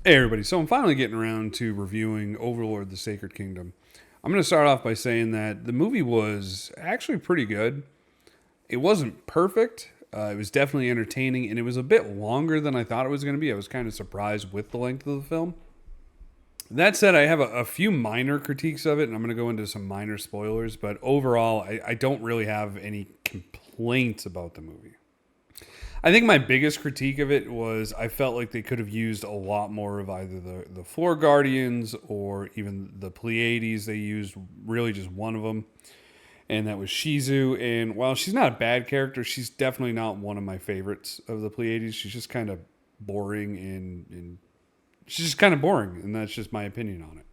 Hey everybody, so I'm finally getting around to reviewing Overlord, the Sacred Kingdom. I'm going to start off by saying that the movie was actually pretty good. It wasn't perfect. It was definitely entertaining, and it was a bit longer than I thought it was going to be. I was kind of surprised with the length of the film. That said, I have a few minor critiques of it, and I'm going to go into some minor spoilers, but overall, I don't really have any complaints about the movie. I think my biggest critique of it was I felt like they could have used a lot more of either the Floor Guardians or even the Pleiades. They used really just one of them, and that was Shizu. And while she's not a bad character, she's definitely not one of my favorites of the Pleiades. She's just kind of boring and she's just kind of boring, and that's just my opinion on it.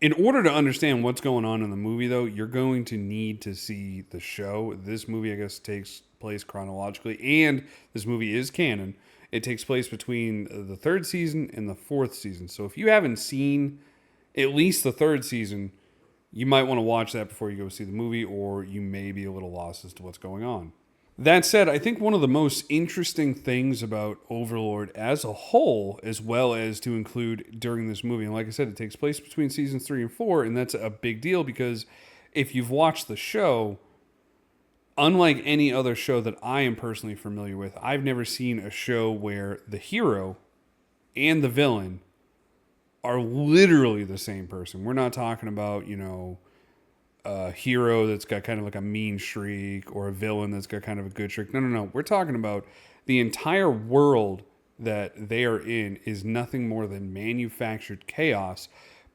In order to understand what's going on in the movie, though, you're going to need to see the show. This movie, I guess, takes place chronologically, and this movie is canon. It takes place between the third season and the fourth season. So if you haven't seen at least the third season, you might want to watch that before you go see the movie, or you may be a little lost as to what's going on. That said, I think one of the most interesting things about Overlord as a whole, as well as to include during this movie, and like I said, it takes place between seasons 3 and 4, and that's a big deal because if you've watched the show, unlike any other show that I am personally familiar with, I've never seen a show where the hero and the villain are literally the same person. We're not talking about, a hero that's got kind of like a mean streak or a villain that's got kind of a good streak. No. We're talking about the entire world that they are in is nothing more than manufactured chaos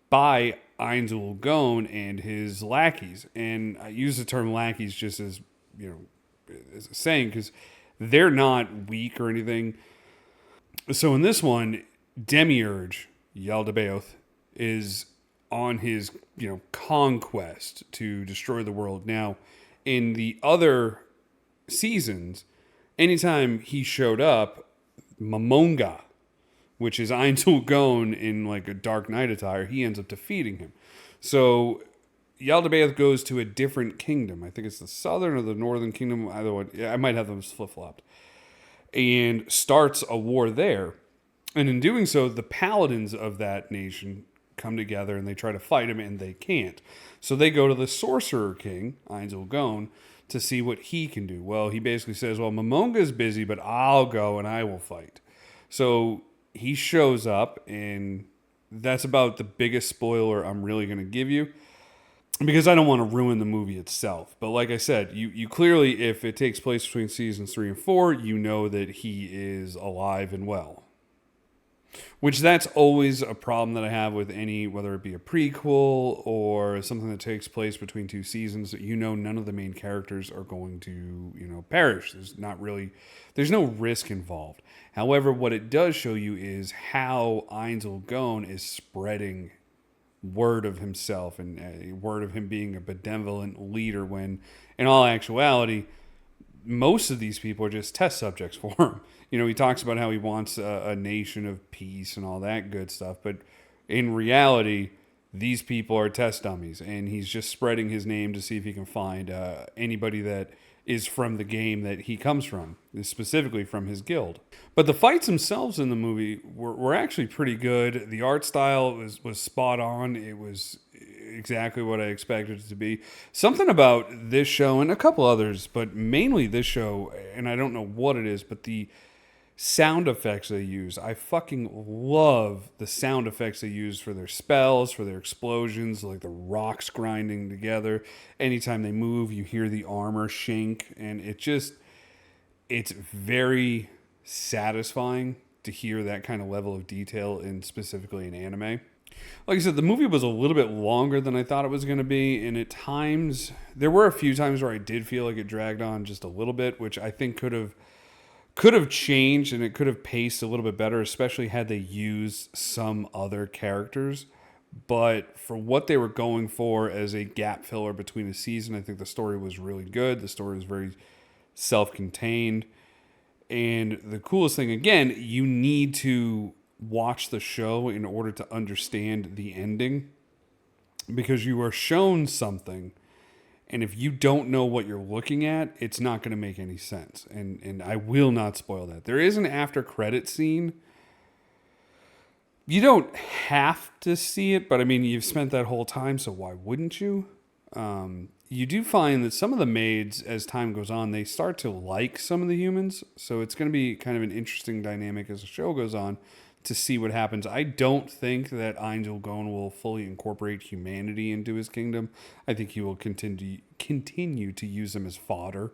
by Ainzul Gon and his lackeys. And I use the term lackeys just as, as a saying because they're not weak or anything. So in this one, Demiurge, Yaldabaoth, is on his conquest to destroy the world. Now, in the other seasons, anytime he showed up, Momonga, which is Aintul Gon in like a Dark Knight attire, he ends up defeating him. So Yaldabaoth goes to a different kingdom. I think it's the southern or the northern kingdom. Either one, I might have them flip flopped, and starts a war there. And in doing so, the paladins of that nation come together and they try to fight him and they can't. So they go to the Sorcerer King, Ainzul Gon, to see what he can do. Well, he basically says, well, Momonga's busy, but I'll go and I will fight. So he shows up, and that's about the biggest spoiler I'm really going to give you because I don't want to ruin the movie itself. But like I said, you clearly, if it takes place between seasons 3 and 4, you know that he is alive and well. Which that's always a problem that I have with any, whether it be a prequel or something that takes place between two seasons, that none of the main characters are going to, perish. There's no risk involved. However, what it does show you is how Ainzul Gon is spreading word of himself and a word of him being a benevolent leader when, in all actuality, most of these people are just test subjects for him. He talks about how he wants a nation of peace and all that good stuff. But in reality, these people are test dummies. And he's just spreading his name to see if he can find anybody that is from the game that he comes from, specifically from his guild. But the fights themselves in the movie were actually pretty good. The art style was spot on. It was exactly what I expected it to be. Something about this show and a couple others, but mainly this show, and I don't know what it is, but the sound effects they use. I fucking love the sound effects they use for their spells, for their explosions, like the rocks grinding together. Anytime they move, you hear the armor shink, and it's very satisfying to hear that kind of level of detail in specifically in anime. Like I said, the movie was a little bit longer than I thought it was going to be, and at times, there were a few times where I did feel like it dragged on just a little bit, which I think could have changed, and it could have paced a little bit better, especially had they used some other characters. But for what they were going for as a gap filler between a season, I think the story was really good. The story was very self-contained. And the coolest thing, again, you need to watch the show in order to understand the ending because you are shown something. And if you don't know what you're looking at, it's not going to make any sense. And I will not spoil that. There is an after credit scene You don't have to see it, but I mean, you've spent that whole time, so why wouldn't you? You do find that some of the maids, as time goes on, they start to like some of the humans. So it's going to be kind of an interesting dynamic as the show goes on to see what happens. I don't think that Angel Gon will fully incorporate humanity into his kingdom. I think he will continue to use them as fodder,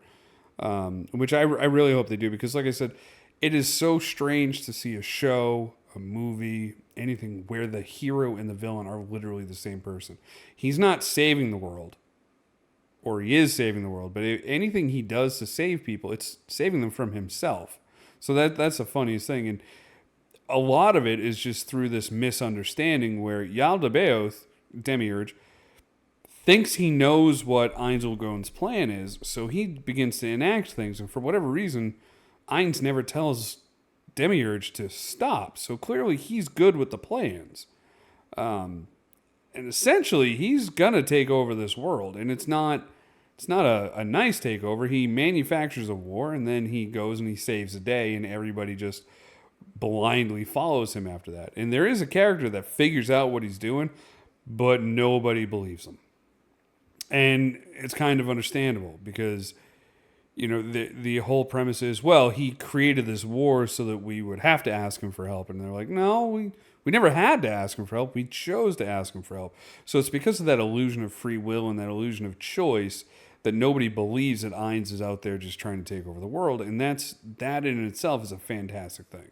which I really hope they do, because, like I said, it is so strange to see a show, a movie, anything where the hero and the villain are literally the same person. He's not saving the world, or he is saving the world, but anything he does to save people, it's saving them from himself. So that's the funniest thing. And a lot of it is just through this misunderstanding where Yaldabaoth, Demiurge, thinks he knows what Einzelgon's plan is, so he begins to enact things, and for whatever reason, Ainz never tells Demiurge to stop. So clearly he's good with the plans. And essentially he's gonna take over this world. And it's not a nice takeover. He manufactures a war, and then he goes and he saves the day, and everybody just blindly follows him after that. And there is a character that figures out what he's doing, but nobody believes him. And it's kind of understandable, because the whole premise is, well, he created this war so that we would have to ask him for help. And they're like, no, we never had to ask him for help. We chose to ask him for help. So it's because of that illusion of free will and that illusion of choice that nobody believes that Ainz is out there just trying to take over the world. And that in itself is a fantastic thing.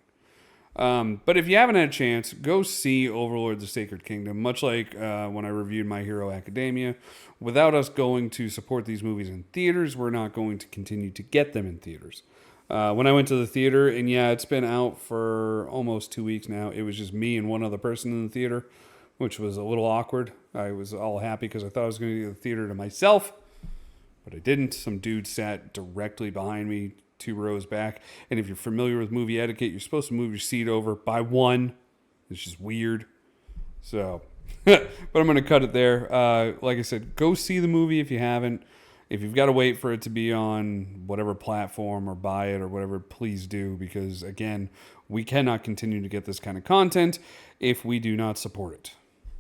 But if you haven't had a chance, go see Overlord the Sacred Kingdom, much like when I reviewed My Hero Academia. Without us going to support these movies in theaters, we're not going to continue to get them in theaters. When I went to the theater, and yeah, it's been out for almost 2 weeks now, it was just me and one other person in the theater, which was a little awkward. I was all happy because I thought I was going to get the theater to myself, but I didn't. Some dude sat directly behind me, 2 rows back. And if you're familiar with movie etiquette, you're supposed to move your seat over by one. It's just weird. So, but I'm going to cut it there. Like I said, go see the movie if you haven't. If you've got to wait for it to be on whatever platform or buy it or whatever, please do. Because, again, we cannot continue to get this kind of content if we do not support it.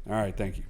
All right, thank you.